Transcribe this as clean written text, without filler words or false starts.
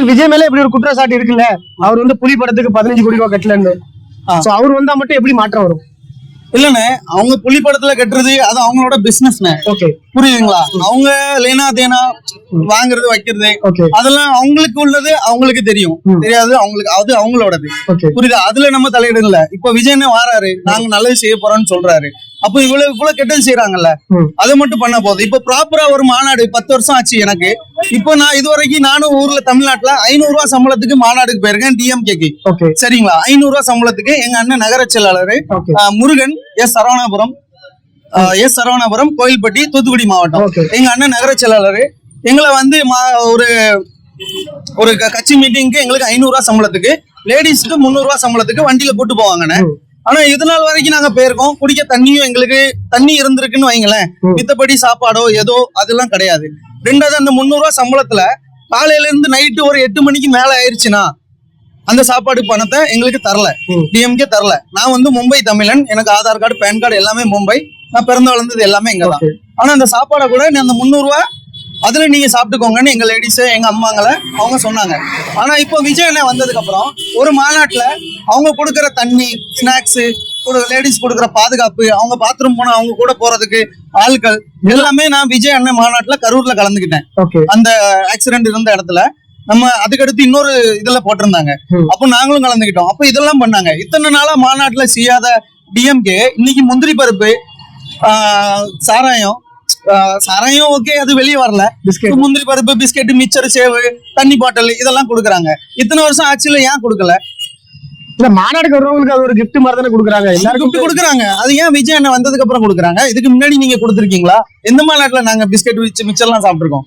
விஜய் மேல இப்படி ஒரு குற்றச்சாட்டு இருக்குல்ல, அவர் வந்து புலி படத்துக்கு 15 கோடி ரூபாய் கட்டலன்னு. அவர் வந்தா மட்டும் எப்படி மாற்றம் வரும்? இல்லண்ணே, அவங்க புலி படத்துல கட்டுறது அது அவங்களோட பிசினஸ்ண்ணே. ஓகே, புரியுதுங்களா? அவங்க லேனா தேனா வாங்குறது வைக்கிறது அதெல்லாம் அவங்களுக்கு உள்ளது, அவங்களுக்கு தெரியும். தெரியாது அவங்களுக்கு, அது அவங்களோடது. புரியுதா? அதுல நம்ம தலையிடல. இப்ப விஜயனே வாராரு, நாங்க நல்லது செய்ய போறோம்னு சொல்றாரு. அப்ப இவ்வளவு கெட்டது செய்யறாங்கல்ல, அதை மட்டும் பண்ண போகுது. இப்ப ப்ராப்பரா ஒரு மாநாடு 10 வருஷம் ஆச்சு எனக்கு. இப்ப நான் இதுவரைக்கும் நானும் ஊர்ல தமிழ்நாட்டுல 500 ரூபாய் சம்பளத்துக்கு மாநாடுக்கு போயிருக்கேன், டிஎம்கேக்கு. சரிங்களா? 500 ரூபாய் சம்பளத்துக்கு எங்க அண்ணன் நகர செயலாளர் முருகன் எஸ் சரவணபுரம் கோயில்பட்டி தூத்துக்குடி மாவட்டம். எங்க அண்ணன் நகர செயலாளர் எங்களை வந்து ஒரு கட்சி மீட்டிங்க்கு எங்களுக்கு 500 ரூபாய் சம்பளத்துக்கு, லேடிஸ்க்கு 300 ரூபாய் சம்பளத்துக்கு வண்டியில போட்டு போவாங்கண்ணே. ஆனா இது நாள் வரைக்கும் நாங்க போயிருக்கோம். குடிக்க தண்ணியும் எங்களுக்கு தண்ணி இருந்திருக்குன்னு வைங்களேன். மித்தபடி சாப்பாடோ ஏதோ அதெல்லாம் கிடையாது. ரெண்டாவது அந்த 300 ரூபாய் சம்பளத்துல காலையில இருந்து நைட்டு ஒரு 8 மணிக்கு மேல ஆயிடுச்சுன்னா அந்த சாப்பாடு பணத்தை எங்களுக்கு தரல, டிஎம்கே தரல. நான் வந்து மும்பை தமிழன், எனக்கு ஆதார் கார்டு பேன் கார்டு எல்லாமே மும்பை, நான் பிறந்த வளர்ந்தது எல்லாமே இங்கதான். ஆனா அந்த சாப்பாடை கூட அந்த 300 ரூபாய் அதுல நீங்க சாப்பிட்டுக்கோங்கன்னு எங்க லேடிஸ் எங்க அம்மாங்களை அவங்க சொன்னாங்க. ஆனா இப்போ விஜய் அண்ணன் வந்ததுக்கு அப்புறம் ஒரு மாநாட்டுல அவங்க கொடுக்குற தண்ணி, ஸ்நாக்ஸ், லேடிஸ் கொடுக்குற பாதுகாப்பு, அவங்க பாத்ரூம் போனா அவங்க கூட போறதுக்கு ஆட்கள் எல்லாமே நான் விஜய் அண்ணன் மாநாட்டுல கரூர்ல கலந்துக்கிட்டேன். அந்த ஆக்சிடென்ட் இருந்த இடத்துல நம்ம அதுக்கடுத்து இன்னொரு இதுல போட்டிருந்தாங்க. அப்போ நாங்களும் கலந்துக்கிட்டோம். அப்போ இதெல்லாம் பண்ணாங்க. இத்தனை நாளா மாநாட்டுல செய்யாத டிஎம்கே இன்னைக்கு முந்திரி பருப்பு, சாராயம் ஓகே, அது வெளியே வரல. முந்திரி பருப்பு, பிஸ்கெட், மிச்சர், சேவு, தண்ணி பாட்டில் இதெல்லாம் கொடுக்குறாங்க. இத்தனை வருஷம் ஆட்சியில ஏன் கொடுக்கல? இல்ல, மாநாடுக்கு வர்றவங்களுக்கு அது ஒரு கிஃப்ட் மாதிரி தானே கொடுக்குறாங்க, எல்லாரும் கிஃப்ட் கொடுக்குறாங்க. அது ஏன் விஜய் அண்ணன் வந்ததுக்கு அப்புறம் கொடுக்குறாங்க? இதுக்கு முன்னாடி நீங்க கொடுத்துருக்கீங்களா? எந்த மாநாட்டுல நாங்க பிஸ்கெட், மிச்சர்லாம் சாப்பிட்டுருக்கோம்?